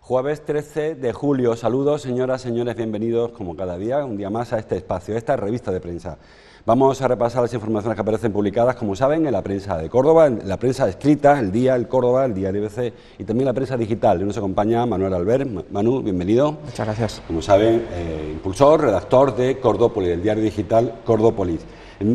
Jueves 13 de julio. Saludos, señoras, señores, bienvenidos como cada día, un día más a este espacio, esta revista de prensa. Vamos a repasar las informaciones que aparecen publicadas, como saben, en la prensa de Córdoba, en la prensa escrita, El Día, El Córdoba, El Diario ABC y también la prensa digital. Y nos acompaña Manuel Albert. Manu, bienvenido. Muchas gracias. Como saben, impulsor, redactor de Cordópolis, el diario digital Cordópolis.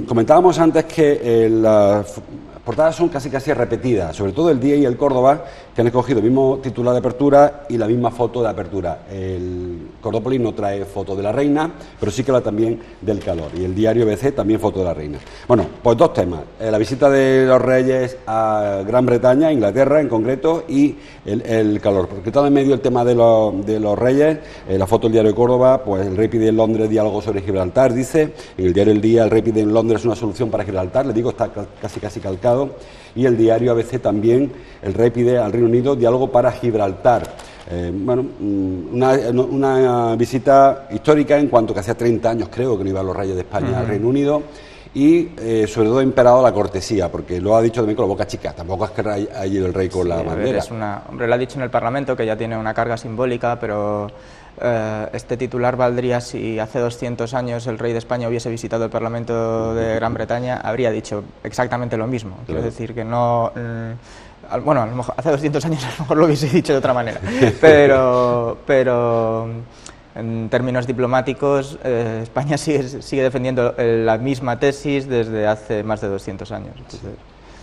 Comentábamos antes que las portadas son casi repetidas, sobre todo El Día y El Córdoba, que han escogido el mismo titular de apertura y la misma foto de apertura. El Cordópolis no trae foto de la reina, pero sí que habla también del calor. Y el diario ABC también foto de la reina. Bueno, pues dos temas. La visita de los reyes a Gran Bretaña, Inglaterra en concreto, y el calor. Porque está en medio el tema de los reyes, la foto del diario de Córdoba, pues el rey pide en Londres diálogo sobre Gibraltar, dice. En el diario El Día, el rey pide en Londres una solución para Gibraltar, le digo, está casi calcado. Y el diario ABC también, el rey pide al Reino Unido diálogo para Gibraltar. Una visita histórica en cuanto que hacía 30 años, creo, que no iban los reyes de España al Reino Unido. Y sobre todo ha imperado la cortesía, porque lo ha dicho también con la boca chica, tampoco es que haya ido el rey con la bandera. Hombre, lo ha dicho en el Parlamento, que ya tiene una carga simbólica, pero este titular valdría si hace 200 años el rey de España hubiese visitado el Parlamento de Gran Bretaña, habría dicho exactamente lo mismo. Claro. Quiero decir que no... bueno, a lo mejor hace 200 años a lo mejor lo hubiese dicho de otra manera, pero en términos diplomáticos, España sigue defendiendo la misma tesis desde hace más de 200 años. Entonces,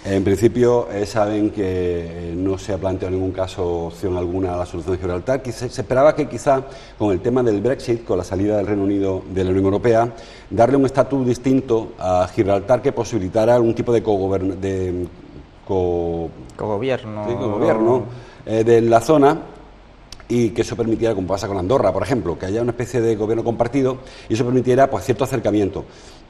en principio saben que no se ha planteado en ningún caso opción alguna a la solución de Gibraltar. Se esperaba que quizá con el tema del Brexit, con la salida del Reino Unido de la Unión Europea, darle un estatus distinto a Gibraltar que posibilitara algún tipo de cogobierno de la zona, y que eso permitiera, como pasa con Andorra, por ejemplo, que haya una especie de gobierno compartido y eso permitiera pues cierto acercamiento.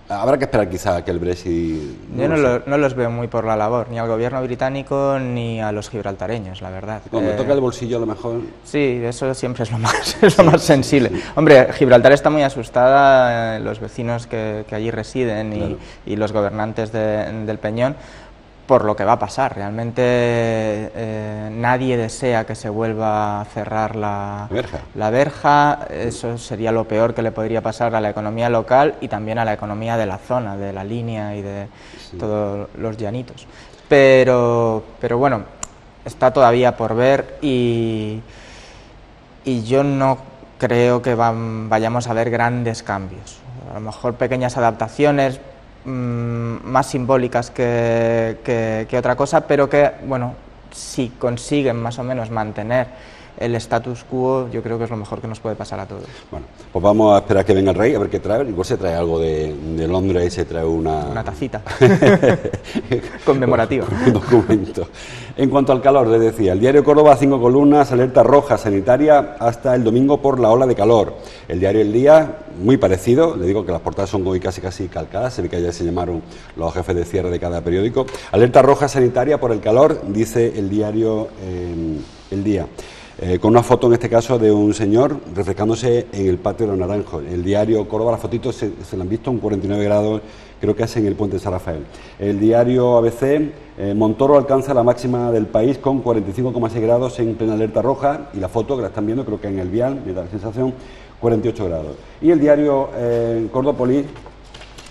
Habrá que esperar quizá que el Brexit... Yo no los veo muy por la labor, ni al gobierno británico ni a los gibraltareños, la verdad. Cuando toca el bolsillo a lo mejor... Sí, eso siempre es lo más sensible. Sí. Hombre, Gibraltar está muy asustada, los vecinos que allí residen claro. y los gobernantes del Peñón, por lo que va a pasar. Realmente nadie desea que se vuelva a cerrar la verja. Eso sería lo peor que le podría pasar a la economía local y también a la economía de la zona, de la línea y de todos los llanitos. Pero bueno, está todavía por ver y yo no creo que vayamos a ver grandes cambios. A lo mejor pequeñas adaptaciones, más simbólicas que otra cosa, pero que, bueno, si consiguen más o menos mantener el status quo, yo creo que es lo mejor que nos puede pasar a todos. Bueno, pues vamos a esperar que venga el rey, a ver qué trae. Igual se trae algo de Londres, se trae una tacita conmemorativa. Un documento. En cuanto al calor, les decía, el diario Córdoba, 5 columnas, alerta roja sanitaria hasta el domingo por la ola de calor. El diario El Día, muy parecido, le digo que las portadas son hoy casi calcadas, se ve que ayer se llamaron los jefes de cierre de cada periódico. Alerta roja sanitaria por el calor, dice el diario El Día. Con una foto en este caso de un señor refrescándose en el patio de los Naranjos. El diario Córdoba, las fotitos se la han visto en 49 grados, creo que es en el puente de San Rafael. El diario ABC, Montoro alcanza la máxima del país con 45,6 grados en plena alerta roja, y la foto que la están viendo, creo que en el Vial, me da la sensación, 48 grados. Y el diario Cordópolis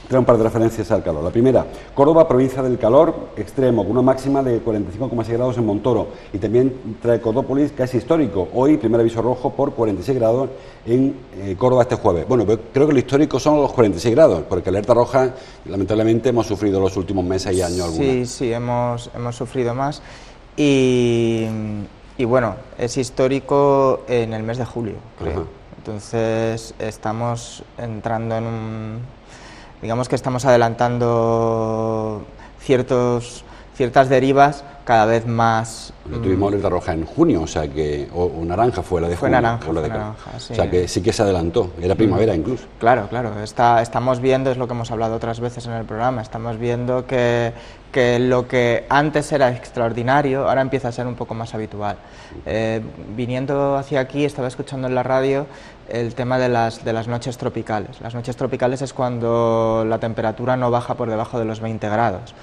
trae un par de referencias al calor. La primera, Córdoba, provincia del calor extremo, con una máxima de 45,6 grados en Montoro. Y también trae Cordópolis, que es histórico. Hoy, primer aviso rojo por 46 grados en Córdoba este jueves. Bueno, pues creo que lo histórico son los 46 grados, porque alerta roja, lamentablemente, hemos sufrido los últimos meses y años alguna. Sí, hemos sufrido más. Y bueno, es histórico en el mes de julio, creo. Ajá. Entonces, estamos entrando en un... Digamos que estamos adelantando ciertas derivas cada vez más... Tuvimos alerta roja en junio, o sea que... O naranja fue la de fue junio. Naranja, fue fue naranja, sí. O sea que sí que se adelantó, era primavera incluso. Claro, claro, estamos viendo, es lo que hemos hablado otras veces en el programa, estamos viendo que lo que antes era extraordinario, ahora empieza a ser un poco más habitual. Viniendo hacia aquí, estaba escuchando en la radio el tema de las noches tropicales. Las noches tropicales es cuando la temperatura no baja por debajo de los 20 grados.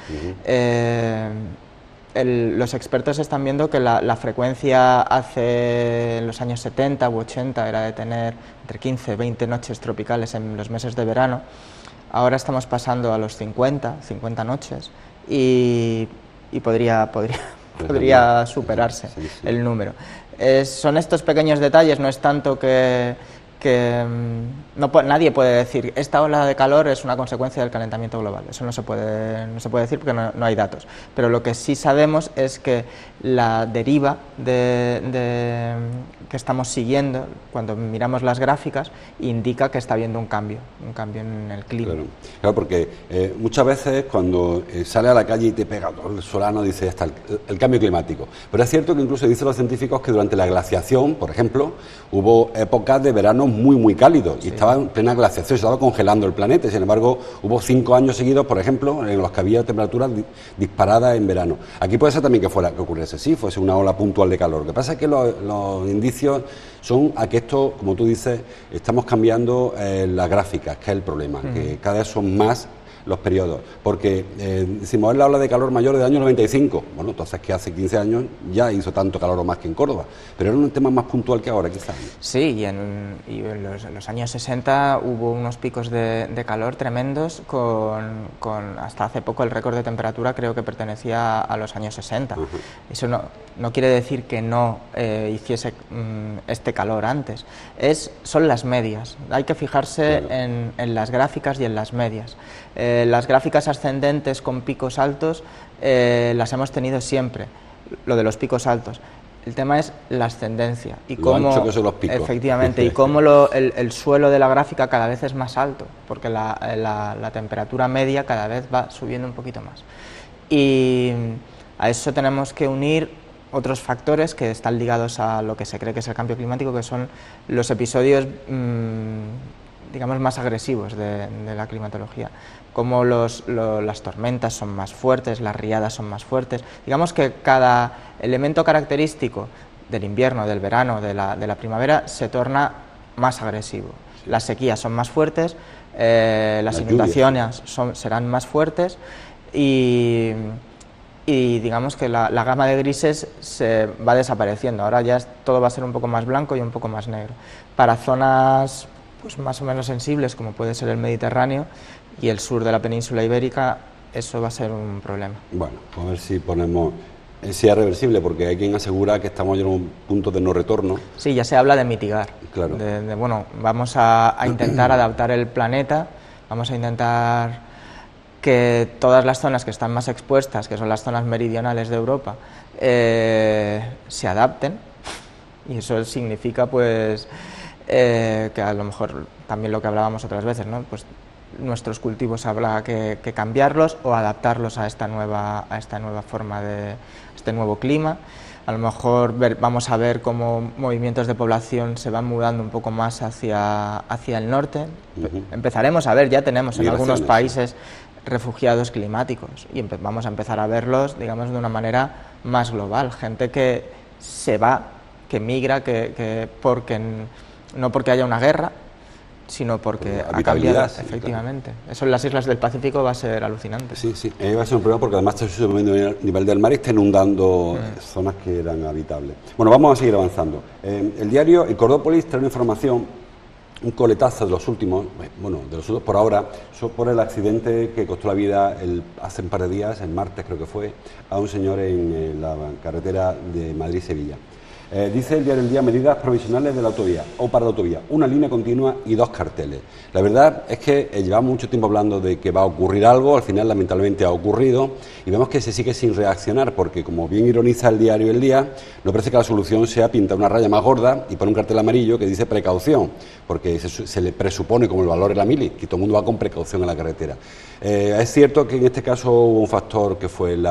Los expertos están viendo que la frecuencia en los años 70 u 80 era de tener entre 15 y 20 noches tropicales en los meses de verano. Ahora estamos pasando a los 50 noches y podría superarse el número. Son estos pequeños detalles, no es tanto que nadie puede decir esta ola de calor es una consecuencia del calentamiento global, eso no se puede decir porque no hay datos, pero lo que sí sabemos es que la deriva que estamos siguiendo cuando miramos las gráficas indica que está habiendo un cambio en el clima. Claro, porque muchas veces cuando sales a la calle y te pega todo el solano dices está el cambio climático, pero es cierto que incluso dicen los científicos que durante la glaciación, por ejemplo, hubo épocas de verano muy cálidos y estaba en plena glaciación, se estaba congelando el planeta, y sin embargo hubo 5 años seguidos, por ejemplo, en los que había temperaturas disparadas en verano. Aquí puede ser también que ocurriese, sí, fuese una ola puntual de calor. Lo que pasa es que los indicios son a que esto, como tú dices, estamos cambiando las gráficas, que es el problema, que cada vez son más los periodos, porque decimos es la ola de calor mayor del año 95, bueno, entonces que hace 15 años ya hizo tanto calor o más que en Córdoba, pero era un tema más puntual que ahora quizás. Sí, y en los años 60 hubo unos picos de calor tremendos con hasta hace poco el récord de temperatura creo que pertenecía a los años 60. Eso no quiere decir que no hiciese este calor antes, son las medias, hay que fijarse en las gráficas y en las medias. Las gráficas ascendentes con picos altos las hemos tenido siempre, lo de los picos altos. El tema es la ascendencia y cómo, ancho que son los picos. Efectivamente, y cómo el suelo de la gráfica cada vez es más alto, porque la temperatura media cada vez va subiendo un poquito más. Y a eso tenemos que unir otros factores que están ligados a lo que se cree que es el cambio climático, que son los episodios digamos más agresivos de la climatología, como las tormentas son más fuertes, las riadas son más fuertes. Digamos que cada elemento característico del invierno, del verano, de la primavera se torna más agresivo. Las sequías son más fuertes, las inundaciones serán más fuertes y digamos que la gama de grises se va desapareciendo. Ahora ya todo va a ser un poco más blanco y un poco más negro. Para zonas pues más o menos sensibles, como puede ser el Mediterráneo y el sur de la península ibérica, eso va a ser un problema. Bueno, a ver si ponemos si es reversible, porque hay quien asegura que estamos ya en un punto de no retorno. Sí, ya se habla de mitigar. Claro. Bueno, vamos a intentar adaptar el planeta, vamos a intentar que todas las zonas que están más expuestas, que son las zonas meridionales de Europa, se adapten, y eso significa pues que a lo mejor también lo que hablábamos otras veces, ¿no? Pues nuestros cultivos habrá que cambiarlos o adaptarlos a esta nueva forma este nuevo clima. A lo mejor vamos a ver cómo movimientos de población se van mudando un poco más hacia el norte. Empezaremos a ver, ya tenemos en algunos países refugiados climáticos y vamos a empezar a verlos, digamos, de una manera más global. Gente que se va, que migra, no porque haya una guerra, sino porque ha cambiado, efectivamente. Claro. Eso en las islas del Pacífico va a ser alucinante. Sí, va a ser un problema porque además está subiendo el nivel del mar y está inundando zonas que eran habitables. Bueno, vamos a seguir avanzando. El diario El Cordópolis trae una información, un coletazo de los últimos, por ahora, por el accidente que costó la vida hace un par de días, el martes creo que fue, a un señor en la carretera de Madrid-Sevilla. Dice el diario El Día, medidas provisionales de la autovía, o para la autovía, una línea continua y 2 carteles. La verdad es que llevamos mucho tiempo hablando de que va a ocurrir algo, al final lamentablemente ha ocurrido, y vemos que se sigue sin reaccionar, porque como bien ironiza el diario El Día, no parece que la solución sea pintar una raya más gorda y poner un cartel amarillo que dice precaución, porque se le presupone como el valor de la mili, que todo el mundo va con precaución en la carretera. Es cierto que en este caso hubo un factor que fue el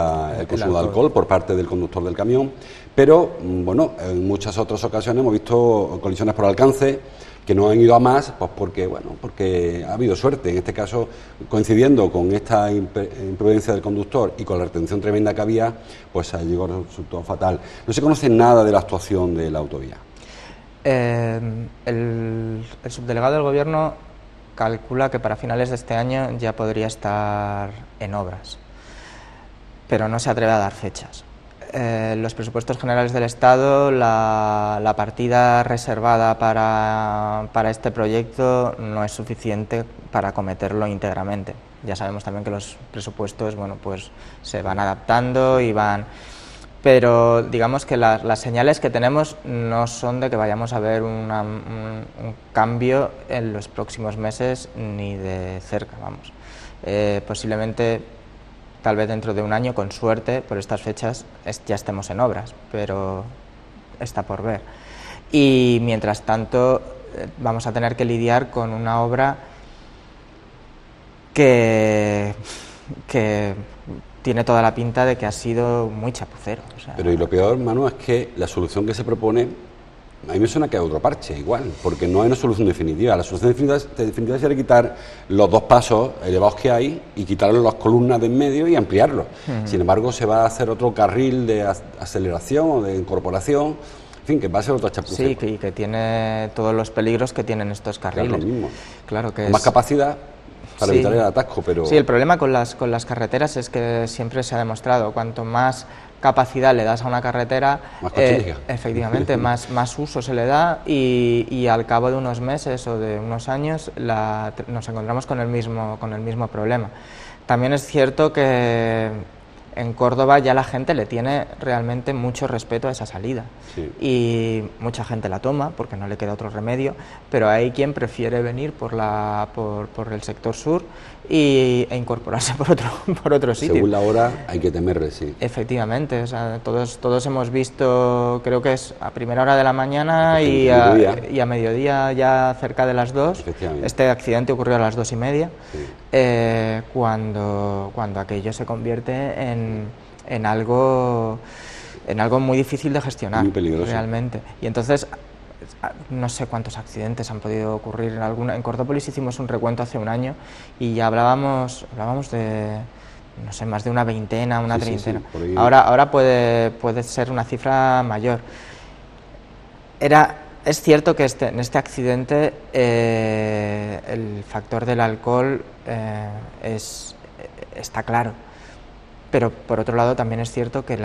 consumo de alcohol por parte del conductor del camión, pero bueno, en muchas otras ocasiones hemos visto colisiones por alcance que no han ido a más, pues porque ha habido suerte. En este caso, coincidiendo con esta imprudencia del conductor y con la retención tremenda que había, pues llegó el resultado fatal. No se conoce nada de la actuación de la autovía. El subdelegado del Gobierno calcula que para finales de este año ya podría estar en obras, pero no se atreve a dar fechas. Los presupuestos generales del Estado, la partida reservada para este proyecto no es suficiente para acometerlo íntegramente. Ya sabemos también que los presupuestos, bueno, pues se van adaptando y van... Pero digamos que las señales que tenemos no son de que vayamos a ver un cambio en los próximos meses ni de cerca, vamos. Posiblemente, tal vez dentro de un año, con suerte, por estas fechas ya estemos en obras, pero está por ver. Y mientras tanto vamos a tener que lidiar con una obra que tiene toda la pinta de que ha sido muy chapucero. O sea, pero y lo peor, Manu, es que la solución que se propone, a mí me suena que es otro parche, igual, porque no hay una solución definitiva. La solución definitiva sería quitar los 2 pasos elevados que hay y quitar las columnas de en medio y ampliarlos. Sin embargo, se va a hacer otro carril de aceleración o de incorporación, en fin, que va a ser otra chapucera. Sí, que tiene todos los peligros que tienen estos carriles. Claro, lo mismo. Claro que con más capacidad para evitar el atasco, pero... Sí, el problema con las carreteras es que siempre se ha demostrado, cuanto más capacidad le das a una carretera, más efectivamente, más uso se le da y al cabo de unos meses o de unos años nos encontramos con el mismo problema. También es cierto que en Córdoba ya la gente le tiene realmente mucho respeto a esa salida, sí, y mucha gente la toma porque no le queda otro remedio, pero hay quien prefiere venir por el sector sur e incorporarse por otro sitio. Según la hora hay que temerle, sí. Efectivamente, o sea, todos hemos visto, creo que es a primera hora de la mañana y a mediodía, ya cerca de las 2. Este accidente ocurrió a las 2:30, sí, cuando aquello se convierte en algo muy difícil de gestionar, muy peligroso, realmente. Y entonces, no sé cuántos accidentes han podido ocurrir. En Cordópolis hicimos un recuento hace un año y ya hablábamos de, no sé, más de una veintena, una treintena. Sí, ahora puede ser una cifra mayor. Es cierto que en este accidente el factor del alcohol está claro, pero por otro lado también es cierto que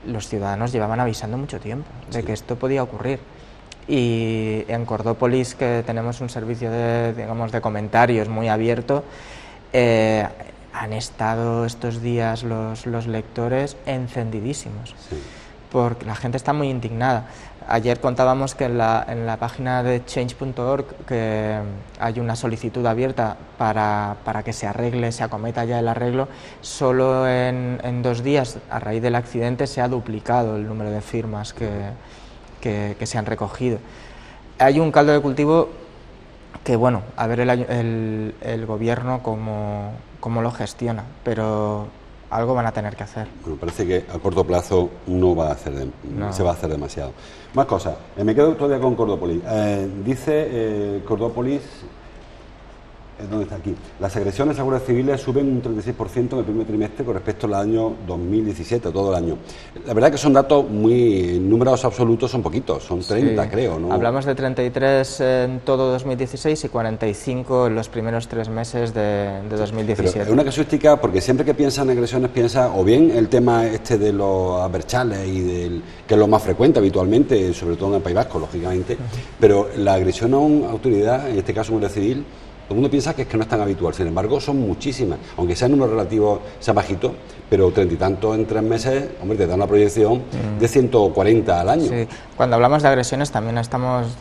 los ciudadanos llevaban avisando mucho tiempo de que esto podía ocurrir. Y en Cordópolis, que tenemos un servicio de comentarios muy abierto, han estado estos días los lectores encendidísimos, sí, porque la gente está muy indignada. Ayer contábamos que en la página de change.org que hay una solicitud abierta para que se acometa ya el arreglo. Solo en 2 días, a raíz del accidente, se ha duplicado el número de firmas que se han recogido. Hay un caldo de cultivo que, bueno, a ver el gobierno cómo lo gestiona, pero algo van a tener que hacer. Bueno, parece que a corto plazo no va a hacer se va a hacer demasiado. Más cosas. Me quedo todavía con Cordópolis. Dice Cordópolis, ¿dónde está aquí? Las agresiones a guardias civiles suben un 36% en el primer trimestre con respecto al año 2017, todo el año. La verdad que son datos números absolutos son poquitos, son 30, sí, creo, ¿no? Hablamos de 33 en todo 2016 y 45 en los primeros 3 meses de 2017. Pero es una casuística porque siempre que piensa en agresiones piensa o bien el tema de los abertzales que es lo más frecuente habitualmente, sobre todo en el País Vasco, lógicamente, pero la agresión a una autoridad, en este caso una guardia civil, el mundo piensa que es que no es tan habitual, sin embargo son muchísimas, aunque sea el número relativo, sea bajito, pero 30 y tantos en 3 meses, hombre, te da una proyección de 140 al año. Sí. Cuando hablamos de agresiones también estamos,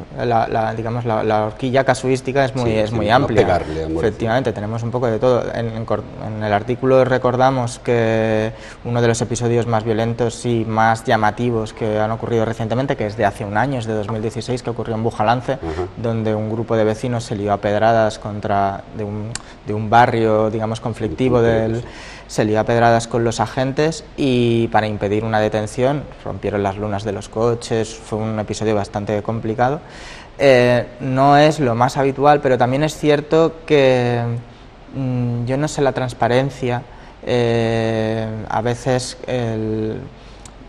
digamos, la horquilla casuística es muy amplia. No pegarle, efectivamente, tenemos un poco de todo. En el artículo recordamos que uno de los episodios más violentos y más llamativos que han ocurrido recientemente, que es de hace un año, es de 2016, que ocurrió en Bujalance, donde un grupo de vecinos se lió a pedradas de un barrio, digamos, conflictivo se lió a pedradas con los agentes y para impedir una detención rompieron las lunas de los coches, fue un episodio bastante complicado. No es lo más habitual, pero también es cierto que yo no sé la transparencia, a veces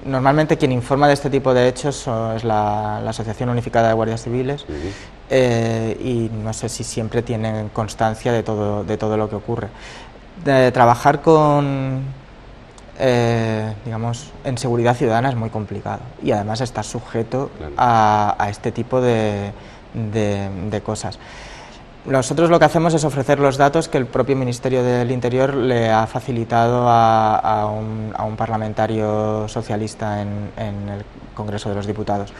normalmente quien informa de este tipo de hechos es la Asociación Unificada de Guardias Civiles, y no sé si siempre tienen constancia de todo lo que ocurre. Trabajar digamos, en seguridad ciudadana es muy complicado y además está sujeto a este tipo de cosas. Nosotros lo que hacemos es ofrecer los datos que el propio Ministerio del Interior le ha facilitado a un parlamentario socialista en el Congreso de los Diputados,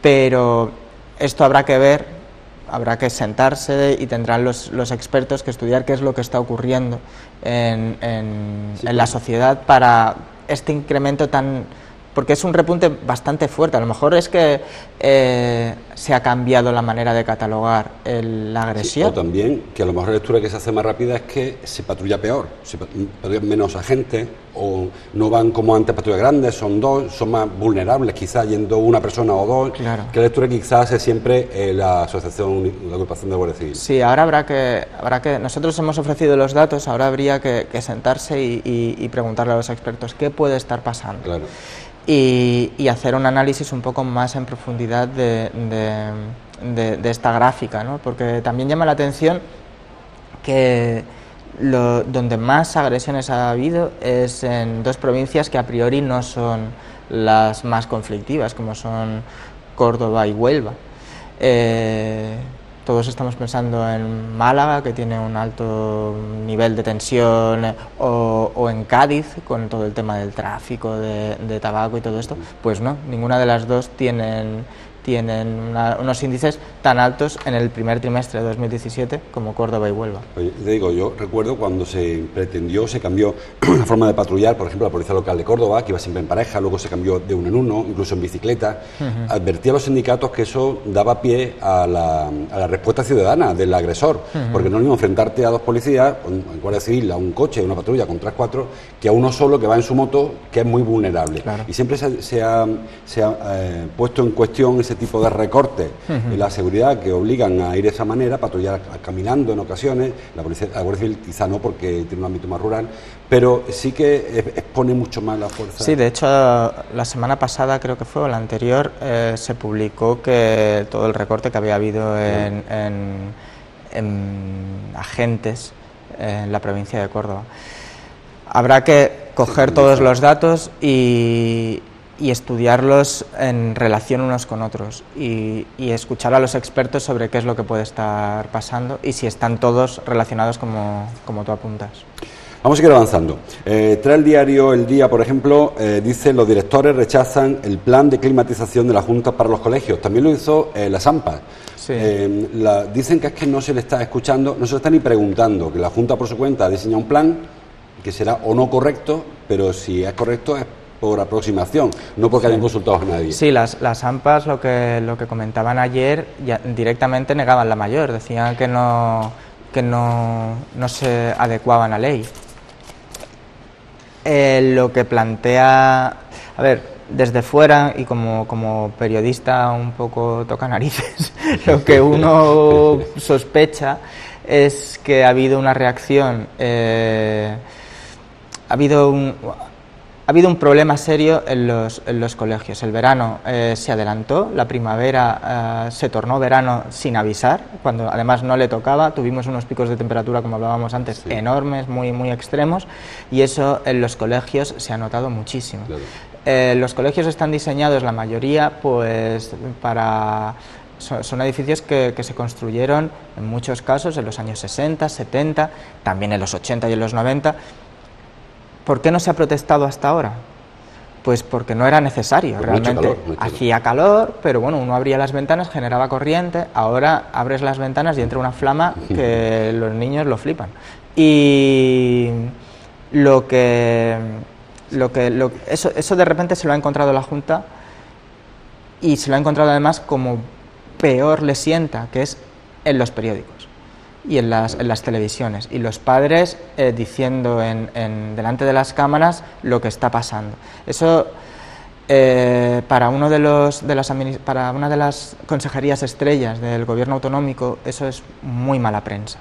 pero esto habrá que ver. Habrá que sentarse y tendrán los expertos que estudiar qué es lo que está ocurriendo en la sociedad para este incremento tan... porque es un repunte bastante fuerte. A lo mejor es que se ha cambiado la manera de catalogar la agresión. Sí, o también que a lo mejor la lectura que se hace más rápida es que se patrulla peor, se patrullan menos agentes, o no van como antes patrullas grandes, son dos, son más vulnerables, quizás yendo una persona o dos. Claro. Que la lectura que quizás hace siempre la asociación, la agrupación de Guardia Civil. Sí, ahora habrá que nosotros hemos ofrecido los datos, ahora habría que sentarse y preguntarle a los expertos qué puede estar pasando. Claro. Y hacer un análisis un poco más en profundidad de esta gráfica, ¿no? Porque también llama la atención que donde más agresiones ha habido es en dos provincias que a priori no son las más conflictivas, como son Córdoba y Huelva. Todos estamos pensando en Málaga, que tiene un alto nivel de tensión, o en Cádiz, con todo el tema del tráfico de tabaco y todo esto. Pues no, ninguna de las dos tienen unos índices tan altos en el primer trimestre de 2017 como Córdoba y Huelva. Oye, te digo, yo recuerdo cuando se cambió la forma de patrullar, por ejemplo, la Policía Local de Córdoba, que iba siempre en pareja, luego se cambió de uno en uno, incluso en bicicleta. Advertía a los sindicatos que eso daba pie a la respuesta ciudadana del agresor, porque no es lo mismo enfrentarte a dos policías, en Guardia Civil, a un coche, a una patrulla con 3, 4, que a uno solo que va en su moto, que es muy vulnerable. Claro. Y siempre se ha puesto en cuestión ese tipo de recortes en la seguridad que obligan a ir de esa manera, patrullar caminando en ocasiones. La Guardia Civil quizá no, porque tiene un ámbito más rural, pero sí que expone mucho más la fuerza. Sí, de hecho, la semana pasada, creo que fue, o la anterior, se publicó que todo el recorte que había habido en agentes en la provincia de Córdoba. Habrá que coger todos los datos y estudiarlos en relación unos con otros y escuchar a los expertos sobre qué es lo que puede estar pasando y si están todos relacionados como tú apuntas. Vamos a seguir avanzando. Trae el diario El Día, por ejemplo, dice: los directores rechazan el plan de climatización de la Junta para los colegios. También lo hizo las AMPA. Sí. Dicen que es que no se le está escuchando, no se le está ni preguntando, que la Junta por su cuenta ha diseñado un plan que será o no correcto, pero si es correcto es por aproximación, no porque hayan consultado a nadie. Sí, las AMPAs lo que comentaban ayer ya directamente negaban la mayor, decían que no se adecuaban a ley. Lo que plantea, a ver, desde fuera y como periodista un poco toca narices, lo que uno sospecha es que ha habido una reacción, ha habido un problema serio en los colegios. El verano se adelantó, la primavera se tornó verano sin avisar, cuando además no le tocaba. Tuvimos unos picos de temperatura, como hablábamos antes, sí, enormes, muy, muy extremos, y eso en los colegios se ha notado muchísimo. Claro. Los colegios están diseñados, la mayoría, pues para Son edificios que se construyeron en muchos casos en los años 60, 70, también en los 80 y en los 90. ¿Por qué no se ha protestado hasta ahora? Pues porque no era necesario, pues realmente. Hacía calor, pero bueno, uno abría las ventanas, generaba corriente, ahora abres las ventanas y entra una flama que los niños lo flipan. Y eso de repente se lo ha encontrado la Junta, y se lo ha encontrado además como peor le sienta, que es en los periódicos y en las televisiones, y los padres diciendo delante de las cámaras lo que está pasando. Eso para una de las consejerías estrellas del gobierno autonómico, eso es muy mala prensa.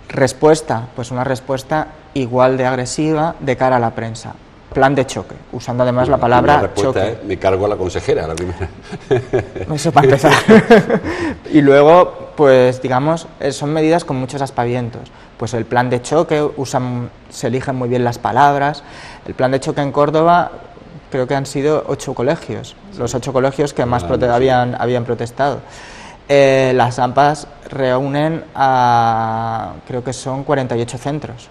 Respuesta, pues una respuesta igual de agresiva de cara a la prensa. Plan de choque, usando además la palabra choque. Me cargo a la consejera, la primera. Eso para empezar. Y luego, pues digamos, son medidas con muchos aspavientos. Pues el plan de choque, se eligen muy bien las palabras. El plan de choque en Córdoba, creo que han sido 8 colegios, los 8 colegios que más habían protestado. Las AMPAs reúnen creo que son 48 centros.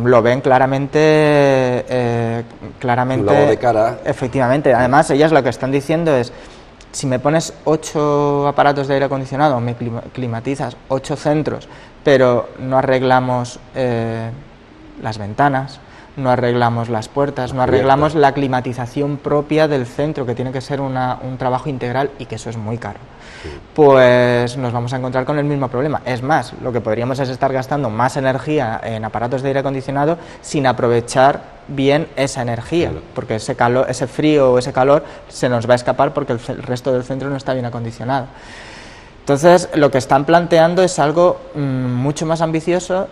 Lo ven claramente, Un lavado de cara. Efectivamente. Además, ellas lo que están diciendo es: si me pones 8 aparatos de aire acondicionado, me climatizas 8 centros, pero no arreglamos las ventanas, no arreglamos las puertas, no arreglamos la climatización propia del centro, que tiene que ser un trabajo integral, y que eso es muy caro, pues nos vamos a encontrar con el mismo problema. Es más, lo que podríamos es estar gastando más energía en aparatos de aire acondicionado sin aprovechar bien esa energía, porque ese frío o ese calor se nos va a escapar porque el resto del centro no está bien acondicionado. Entonces, lo que están planteando es algo mucho más ambicioso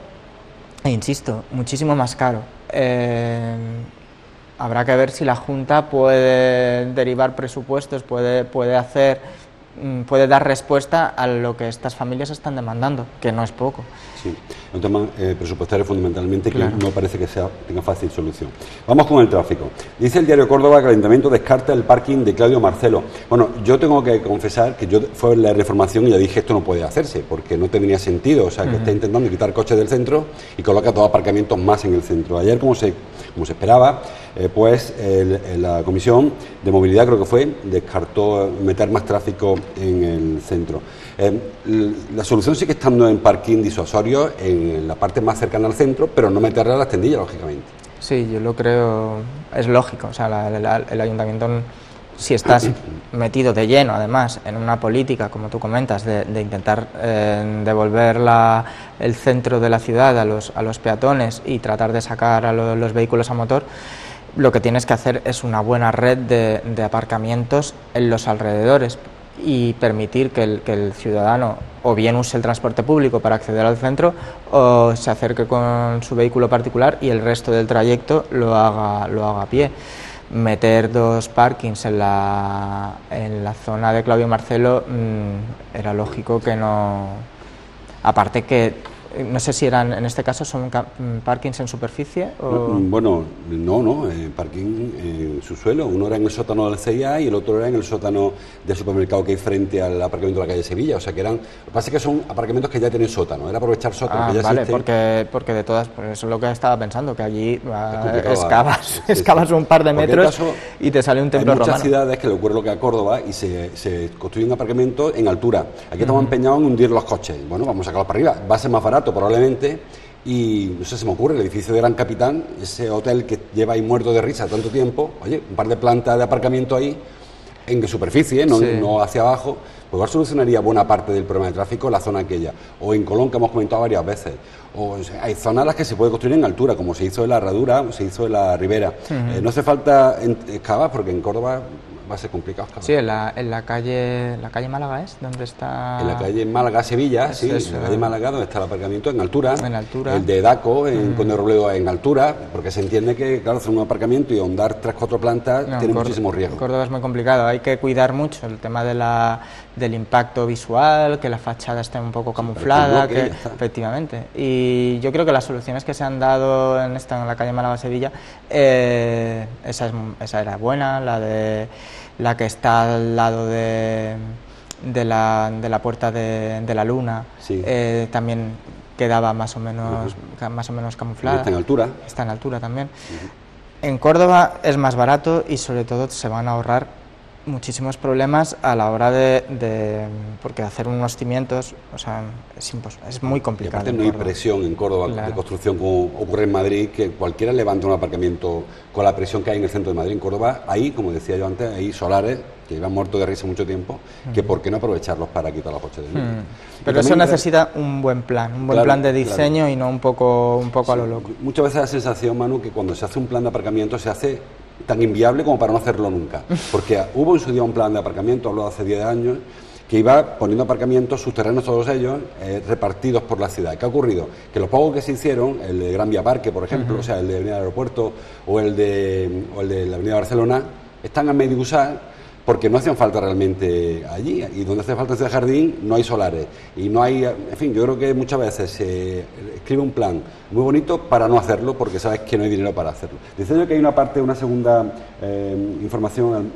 e, insisto, muchísimo más caro. Habrá que ver si la Junta puede derivar presupuestos, puede dar respuesta a lo que estas familias están demandando, que no es poco. Sí, un tema presupuestario fundamentalmente, que no parece que tenga fácil solución. Vamos con el tráfico. Dice el diario Córdoba que el Ayuntamiento descarta el parking de Claudio Marcelo. Bueno, yo tengo que confesar que yo fue la reformación y ya dije: esto no puede hacerse, porque no tendría sentido. O sea, que está intentando quitar coches del centro y coloca 2 aparcamientos más en el centro. Ayer, como se esperaba, la Comisión de Movilidad, creo que fue, descartó meter más tráfico en el centro. La solución sigue estando en parking disuasorio en la parte más cercana al centro, pero no meterla a las tendillas, lógicamente. Sí, yo lo creo, es lógico. O sea, el ayuntamiento, si estás metido de lleno, además, en una política, como tú comentas, de intentar devolver el centro de la ciudad a los peatones y tratar de sacar a los vehículos a motor, lo que tienes que hacer es una buena red de aparcamientos en los alrededores, y permitir que el ciudadano o bien use el transporte público para acceder al centro, o se acerque con su vehículo particular y el resto del trayecto lo haga a pie. Meter 2 parkings en la zona de Claudio Marcelo era lógico que no. Aparte que no sé si eran, en este caso, son parkings en superficie o... Bueno, no, parking en subsuelo. Uno era en el sótano del CIA y el otro era en el sótano del supermercado que hay frente al aparcamento de la calle Sevilla. O sea, que eran... Lo que pasa es que son aparcamientos que ya tienen sótano, era aprovechar sótano que ya vale, existe. porque de todas... Pues eso es lo que estaba pensando, que allí excavas un par de metros caso, y te sale un templo romano. Hay muchas ciudades que le ocurre lo que a Córdoba y se construyen aparcamientos en altura. Aquí estamos empeñados en hundir los coches. Bueno, vamos a sacarlos para arriba. Va a ser más barato probablemente, y no sé, se me ocurre el edificio de Gran Capitán, ese hotel que lleva ahí muerto de risa tanto tiempo, oye, un par de plantas de aparcamiento ahí en superficie, no hacia abajo, pues igual solucionaría buena parte del problema de tráfico en la zona aquella, o en Colón, que hemos comentado varias veces, o sea, hay zonas en las que se puede construir en altura, como se hizo en la Herradura, se hizo en la Ribera. No hace falta excavar, porque en Córdoba va a ser complicado excavar. Sí, en la calle Málaga es donde está... En la calle Málaga, Sevilla, en la calle Málaga, donde está el aparcamiento, en altura. El de Daco, en Conde Robledo, en altura, porque se entiende que, claro, hacer un aparcamiento y ahondar 3-4 plantas tiene muchísimo riesgo. Córdoba es muy complicado, hay que cuidar mucho el tema del impacto visual, que la fachada esté un poco camuflada, efectivamente. Y yo creo que las soluciones que se han dado en la calle Málaga-Sevilla, esa era buena, la de la que está al lado de la Puerta de la Luna, sí. También quedaba más o menos camuflada. Está en altura. Está en altura también. En Córdoba es más barato y sobre todo se van a ahorrar muchísimos problemas a la hora porque hacer unos cimientos, o sea, es muy complicado. Y aparte no hay presión en Córdoba, claro, de construcción como ocurre en Madrid, que cualquiera levanta un aparcamiento con la presión que hay en el centro de Madrid. En Córdoba hay, como decía yo antes, hay solares que llevan muertos de risa mucho tiempo, que por qué no aprovecharlos para quitar los coches de luz. Pero eso necesita un buen plan, plan de diseño, claro, y no un poco sí, a lo loco. Muchas veces la sensación, Manu, que cuando se hace un plan de aparcamiento se hace tan inviable como para no hacerlo nunca, porque hubo en su día un plan de aparcamiento, hablo de hace 10 años, que iba poniendo aparcamientos subterráneos todos ellos, repartidos por la ciudad. ¿Qué ha ocurrido? Que los pocos que se hicieron, el de Gran Vía Parque, por ejemplo, o sea, el de Avenida del Aeropuerto o el de la Avenida Barcelona, están a medio usar porque no hacían falta realmente allí, y donde hace falta ese jardín no hay solares y no hay, en fin, yo creo que muchas veces se escribe un plan muy bonito para no hacerlo porque sabes que no hay dinero para hacerlo. Dice yo que hay una segunda información,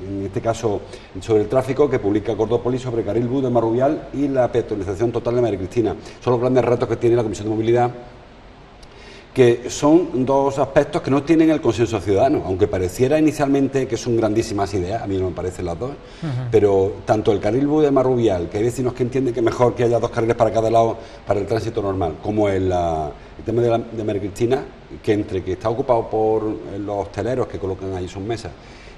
en este caso sobre el tráfico, que publica Cordópolis sobre Carril Bus de Marrubial y la peatonalización total de María Cristina. Son los grandes retos que tiene la Comisión de Movilidad, que son dos aspectos que no tienen el consenso ciudadano, aunque pareciera inicialmente que son grandísimas ideas, a mí no me parecen las dos, pero tanto el carril bus de Marrubial, que hay vecinos que entienden que es mejor que haya 2 carriles para cada lado para el tránsito normal, como el tema de María Cristina, que entre que está ocupado por los hosteleros que colocan ahí sus mesas,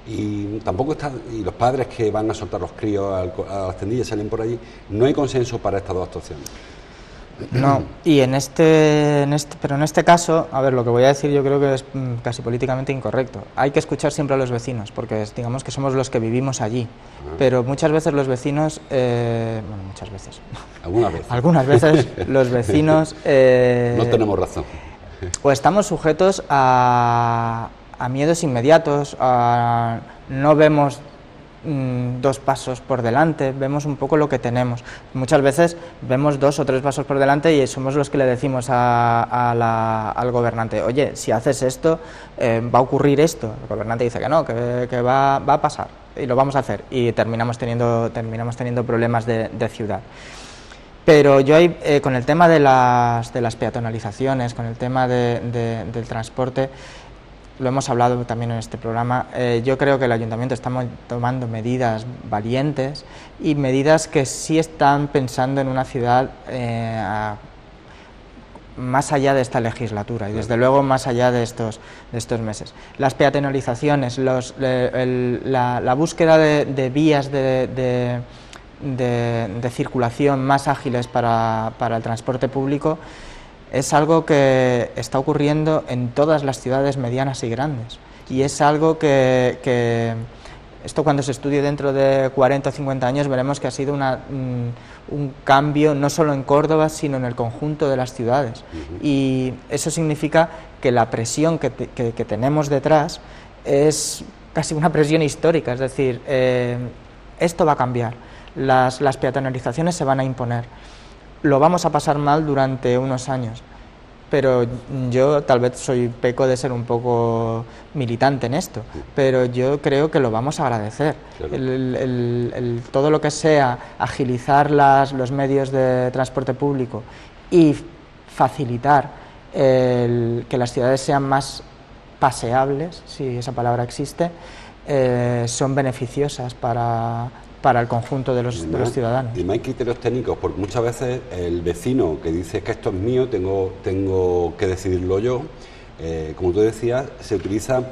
y tampoco y los padres que van a soltar los críos a las tendillas, salen por allí, no hay consenso para estas dos actuaciones. No, y en este caso, a ver, lo que voy a decir yo creo que es casi políticamente incorrecto. Hay que escuchar siempre a los vecinos, porque digamos que somos los que vivimos allí. Pero muchas veces los vecinos, bueno, muchas veces. Algunas veces los vecinos. No tenemos razón. O estamos sujetos a miedos inmediatos, no vemos 2 pasos por delante, vemos un poco lo que tenemos. Muchas veces vemos 2 o 3 pasos por delante y somos los que le decimos al gobernante, oye, si haces esto, va a ocurrir esto. El gobernante dice que no, que va a pasar y lo vamos a hacer, y terminamos teniendo problemas de ciudad. Pero yo con el tema de las peatonalizaciones, con el tema del transporte, lo hemos hablado también en este programa, yo creo que el Ayuntamiento está tomando medidas valientes y medidas que sí están pensando en una ciudad más allá de esta legislatura y desde luego más allá de estos meses. Las peatonalizaciones, la búsqueda de vías de circulación más ágiles para el transporte público es algo que está ocurriendo en todas las ciudades medianas y grandes, y es algo que esto, cuando se estudie dentro de 40 o 50 años, veremos que ha sido un cambio no solo en Córdoba, sino en el conjunto de las ciudades. Y eso significa que la presión que tenemos detrás es casi una presión histórica, es decir, esto va a cambiar, las peatonalizaciones se van a imponer. Lo vamos a pasar mal durante unos años, pero yo tal vez peco de ser un poco militante en esto, pero yo creo que lo vamos a agradecer. Claro. Todo lo que sea agilizar los medios de transporte público y facilitar que las ciudades sean más paseables, si esa palabra existe, son beneficiosas para el conjunto de los ciudadanos. Y no hay criterios técnicos, porque muchas veces el vecino que dice que esto es mío, tengo que decidirlo yo, como tú decías, se utiliza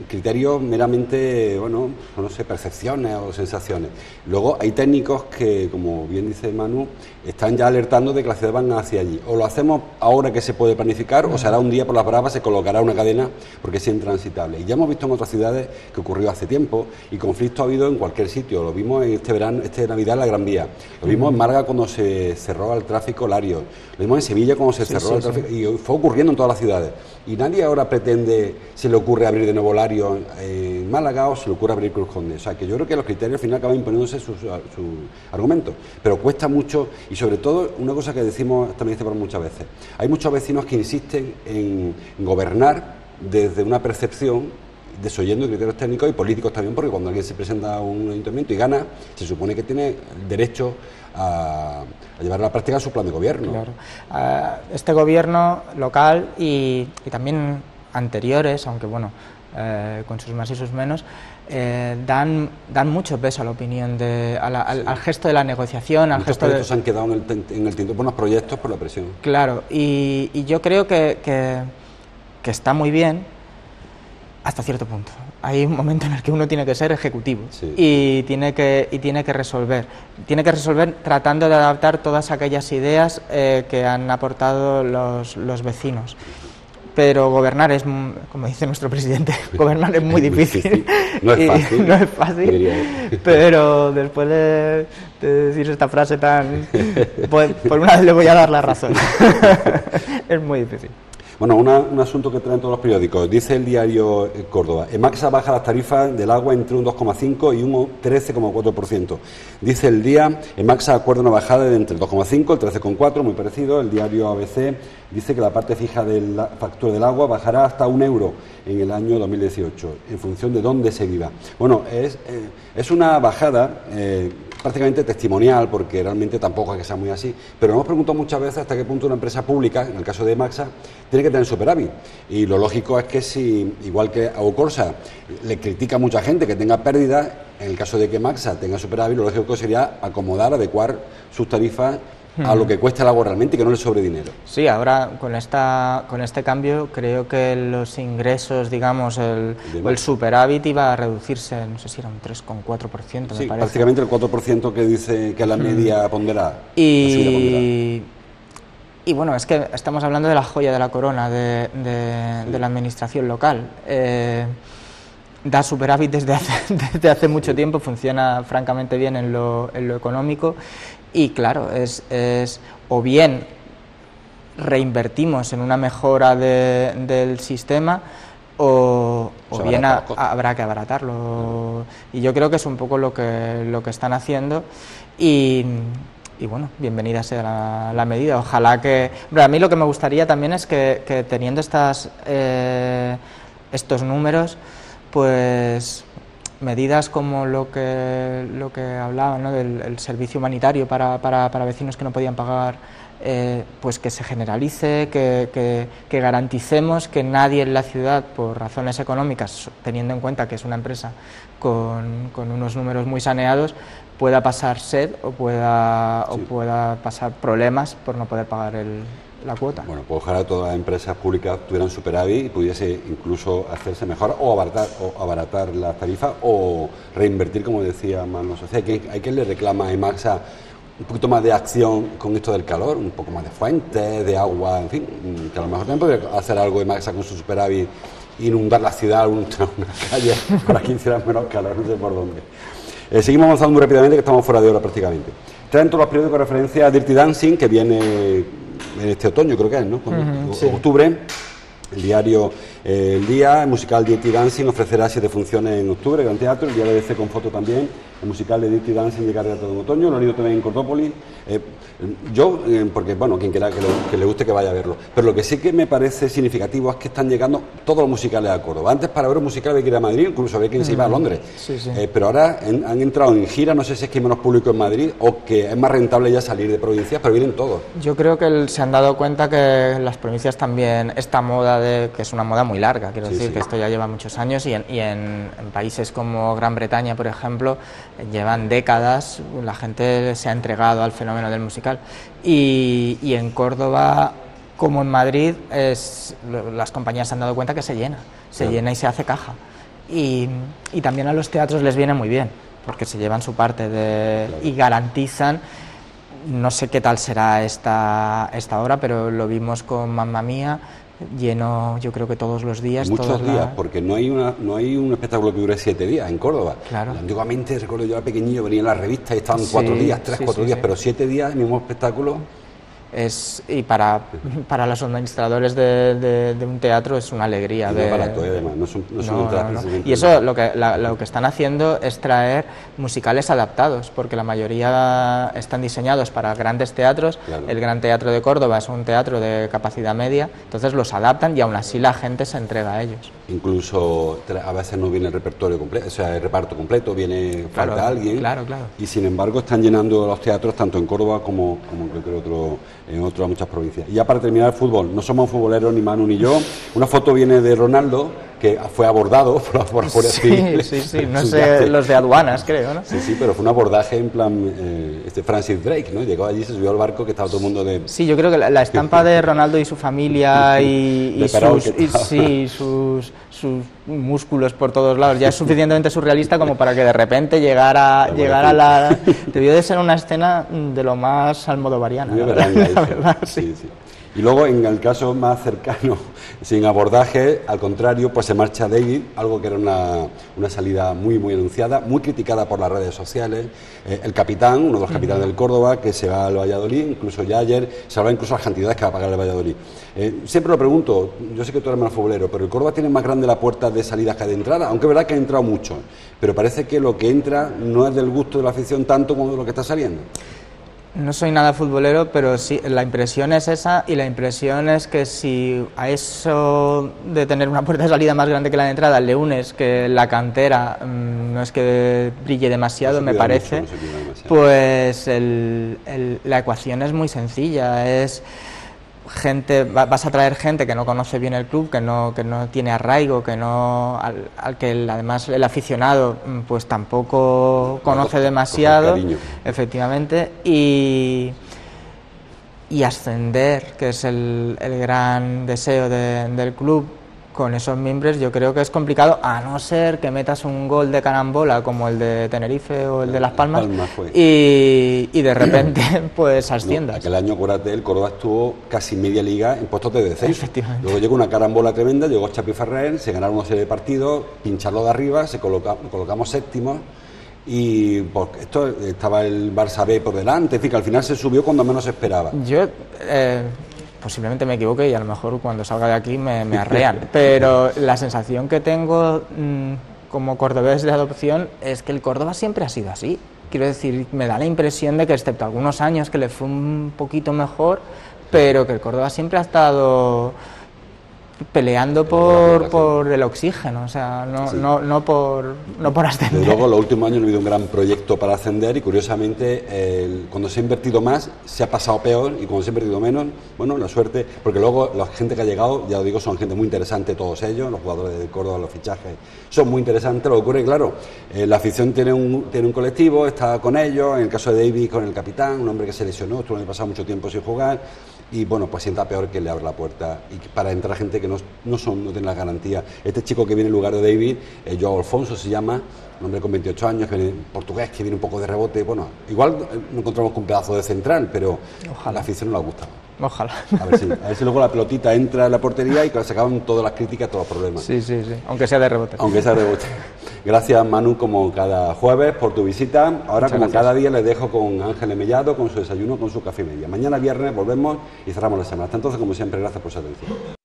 criterios meramente, bueno, no sé, percepciones o sensaciones. Luego hay técnicos que, como bien dice Manu, están ya alertando de que las ciudades van hacia allí. O lo hacemos ahora que se puede planificar, o se hará un día por las bravas, se colocará una cadena porque es intransitable. Y ya hemos visto en otras ciudades que ocurrió hace tiempo, y conflicto ha habido en cualquier sitio. Lo vimos en este Navidad en la Gran Vía, lo vimos en Málaga cuando se cerró el tráfico Lario, lo vimos en Sevilla cuando se cerró el tráfico, y fue ocurriendo en todas las ciudades. Y nadie ahora se le ocurre abrir de nuevo Lario en Málaga, o se le ocurre abrir Cruz Conde. O sea, que yo creo que los criterios al final acaban imponiéndose sus argumentos, pero cuesta mucho. Y sobre todo, una cosa que decimos también muchas veces, hay muchos vecinos que insisten en gobernar desde una percepción desoyendo criterios técnicos y políticos también, porque cuando alguien se presenta a un ayuntamiento y gana, se supone que tiene derecho a llevar a la práctica su plan de gobierno. Claro. Este gobierno local y también anteriores, aunque bueno, con sus más y sus menos, dan mucho peso a la opinión, al gesto de la negociación, al gesto de... se han quedado en el tinto por unos proyectos por la presión. Claro, y yo creo que está muy bien hasta cierto punto. Hay un momento en el que uno tiene que ser ejecutivo, sí, y tiene que resolver tratando de adaptar todas aquellas ideas que han aportado los vecinos. Pero gobernar es, como dice nuestro presidente, gobernar es muy difícil. No es fácil. No es fácil, pero después de decir esta frase tan... por una vez le voy a dar la razón. Es muy difícil. Bueno, un asunto que traen todos los periódicos. Dice el diario Córdoba: Emaxa baja las tarifas del agua entre un 2,5 y un 13,4%. Dice el Día: Emaxa acuerda una bajada de entre el 2,5 y el 13,4%, muy parecido. El diario ABC dice que la parte fija de la factura del agua bajará hasta €1 en el año 2018, en función de dónde se viva. Bueno, es una bajada prácticamente testimonial, porque realmente tampoco es que sea muy así, pero nos hemos preguntado muchas veces hasta qué punto una empresa pública, en el caso de Emaxa, tiene que tener superávit. Y lo lógico es que si, igual que a Ocorsa le critica a mucha gente que tenga pérdidas, en el caso de que Emaxa tenga superávit, lo lógico sería acomodar, adecuar sus tarifas a lo que cuesta el agua realmente y que no le sobre dinero. Sí, ahora con este cambio creo que los ingresos, digamos, el superávit iba a reducirse, no sé si era un 3,4%, sí, me parece. Prácticamente el 4% que dice que es la media ponderada. Y bueno, es que estamos hablando de la joya de la corona de la administración local. Da superávit desde hace mucho tiempo, funciona francamente bien en lo económico. Y claro, es o bien reinvertimos en una mejora del sistema o bien habrá que abaratarlo. Y yo creo que es un poco lo que están haciendo y bueno, bienvenida sea la medida. Ojalá que... Bueno, a mí lo que me gustaría también es que teniendo estos números, pues... medidas como lo que hablaba, ¿no?, del servicio humanitario para vecinos que no podían pagar, pues que se generalice, que garanticemos que nadie en la ciudad, por razones económicas, teniendo en cuenta que es una empresa con unos números muy saneados, pueda pasar sed o pueda pasar problemas por no poder pagar la cuota. Bueno, pues ojalá todas las empresas públicas tuvieran superávit y pudiese incluso hacerse mejor o abaratar las tarifas o reinvertir, como decía Manuel Sociedad. Hay que le reclama a Emaxa un poquito más de acción con esto del calor, un poco más de fuentes, de agua, en fin, que a lo mejor también podría hacer algo Emaxa con su superávit, inundar la ciudad, una calle para que hiciera menos calor, no sé por dónde. Seguimos avanzando muy rápidamente, que estamos fuera de hora prácticamente. Traen todos los periódicos referencia a Dirty Dancing, que viene en este otoño, creo que es, ¿no? Sí. Octubre. El diario El Día, el musical Dirty Dancing ofrecerá 7 funciones en octubre, Gran Teatro. El diario ABC con foto también. El musical de Dirty Dancing llegará todo en otoño. Lo han ido también en Cordópolis. Porque, bueno, quien quiera que le guste que vaya a verlo. Pero lo que sí que me parece significativo es que están llegando todos los musicales a Córdoba. Antes, para ver un musical había que ir a Madrid, incluso había quien se iba a Londres. Sí. Pero ahora han entrado en gira, no sé si es que hay menos público en Madrid o que es más rentable ya salir de provincias, pero vienen todos. Yo creo que se han dado cuenta que en las provincias también esta moda, que es una moda muy larga, quiero decir, que esto ya lleva muchos años y en países como Gran Bretaña, por ejemplo, llevan décadas, la gente se ha entregado al fenómeno del musical y en Córdoba, como en Madrid, las compañías se han dado cuenta que se llena y se hace caja y también a los teatros les viene muy bien porque se llevan su parte y garantizan. No sé qué tal será esta hora, pero lo vimos con Mamma Mía, lleno, yo creo que todos los días. Muchos días, porque no hay un espectáculo que dure 7 días en Córdoba. Claro. Antiguamente, recuerdo yo era pequeñillo, venía en las revistas y estaban 4 días, 3, 4 días, pero 7 días el mismo espectáculo. y para los administradores de un teatro es una alegría. Y no es barato, además, no son entradas. Y eso lo que están haciendo es traer musicales adaptados, porque la mayoría están diseñados para grandes teatros. Claro. El Gran Teatro de Córdoba es un teatro de capacidad media, entonces los adaptan y aún así la gente se entrega a ellos. Incluso a veces no viene el repertorio completo, o sea, el reparto completo, falta alguien. Claro. Y sin embargo están llenando los teatros tanto en Córdoba como en cualquier en muchas provincias. Y ya para terminar el fútbol, no somos futboleros ni Manu ni yo. Una foto viene de Ronaldo, que fue abordado por sí, no sé, los de aduanas, creo, ¿no? Sí, pero fue un abordaje en plan Francis Drake, ¿no? Llegó allí, se subió al barco, que estaba todo el mundo de... Sí, yo creo que la estampa de Ronaldo y su familia y sus músculos por todos lados ya es suficientemente surrealista como para que de repente llegara a la... Debió de ser una escena de lo más almodovariana. La verdad, sí. Y luego, en el caso más cercano, sin abordaje, al contrario, pues se marcha David, algo que era una salida muy anunciada, muy criticada por las redes sociales. El capitán, uno de los capitanes del Córdoba, que se va al Valladolid, incluso ya ayer se hablaba incluso de las cantidades que va a pagar el Valladolid. Siempre lo pregunto, yo sé que tú eres más futbolero, pero el Córdoba tiene más grande la puerta de salida que de entrada, aunque es verdad que ha entrado mucho, pero parece que lo que entra no es del gusto de la afición tanto como de lo que está saliendo. No soy nada futbolero, pero sí, la impresión es esa, y la impresión es que si a eso de tener una puerta de salida más grande que la de entrada le unes que la cantera no es que brille demasiado, me parece, pues la ecuación es muy sencilla, es... vas a traer gente que no conoce bien el club, que no tiene arraigo, al que además el aficionado pues tampoco conoce demasiado, efectivamente, y ascender, que es el gran deseo del club. Con esos mimbres yo creo que es complicado, a no ser que metas un gol de carambola como el de Tenerife o el de Las Palmas y de repente pues asciendas. Aquel año, acuérdate, el Córdoba estuvo casi media liga en puestos de descenso. Luego llegó una carambola tremenda, llegó Chapi Ferrer, se ganaron una serie de partidos, pincharlo de arriba, colocamos séptimos. Y pues, esto estaba el Barça B por delante, en fin, que al final se subió cuando menos se esperaba. Yo posiblemente me equivoque y a lo mejor cuando salga de aquí me arrean, pero la sensación que tengo como cordobés de adopción es que el Córdoba siempre ha sido así. Quiero decir, me da la impresión de que excepto algunos años que le fue un poquito mejor, pero que el Córdoba siempre ha estado peleando por el oxígeno, o sea, no por ascender. Desde luego, los últimos años no ha habido un gran proyecto para ascender y, curiosamente, cuando se ha invertido más, se ha pasado peor, y cuando se ha invertido menos, bueno, la suerte, porque luego la gente que ha llegado, ya lo digo, son gente muy interesante todos ellos, los jugadores de Córdoba, los fichajes, son muy interesantes. Lo que ocurre, claro, la afición tiene un colectivo, está con ellos, en el caso de David, con el capitán, un hombre que se lesionó, estuvo el año pasado mucho tiempo sin jugar, y bueno, pues sienta peor que le abre la puerta y para entrar gente que no tiene la garantía. Este chico que viene en lugar de David, Joao Alfonso se llama, un hombre con 28 años, que viene portugués, que viene un poco de rebote. Bueno, igual nos encontramos con un pedazo de central, pero a la afición no le ha gustado. Ojalá. A ver si luego la pelotita entra en la portería y que se acaban todas las críticas, todos los problemas. Sí, aunque sea de rebote. Gracias, Manu, como cada jueves, por tu visita. Ahora, como cada día, les dejo con Ángeles Mellado, con su desayuno, con su café y media. Mañana viernes volvemos y cerramos la semana. Hasta entonces, como siempre, gracias por su atención.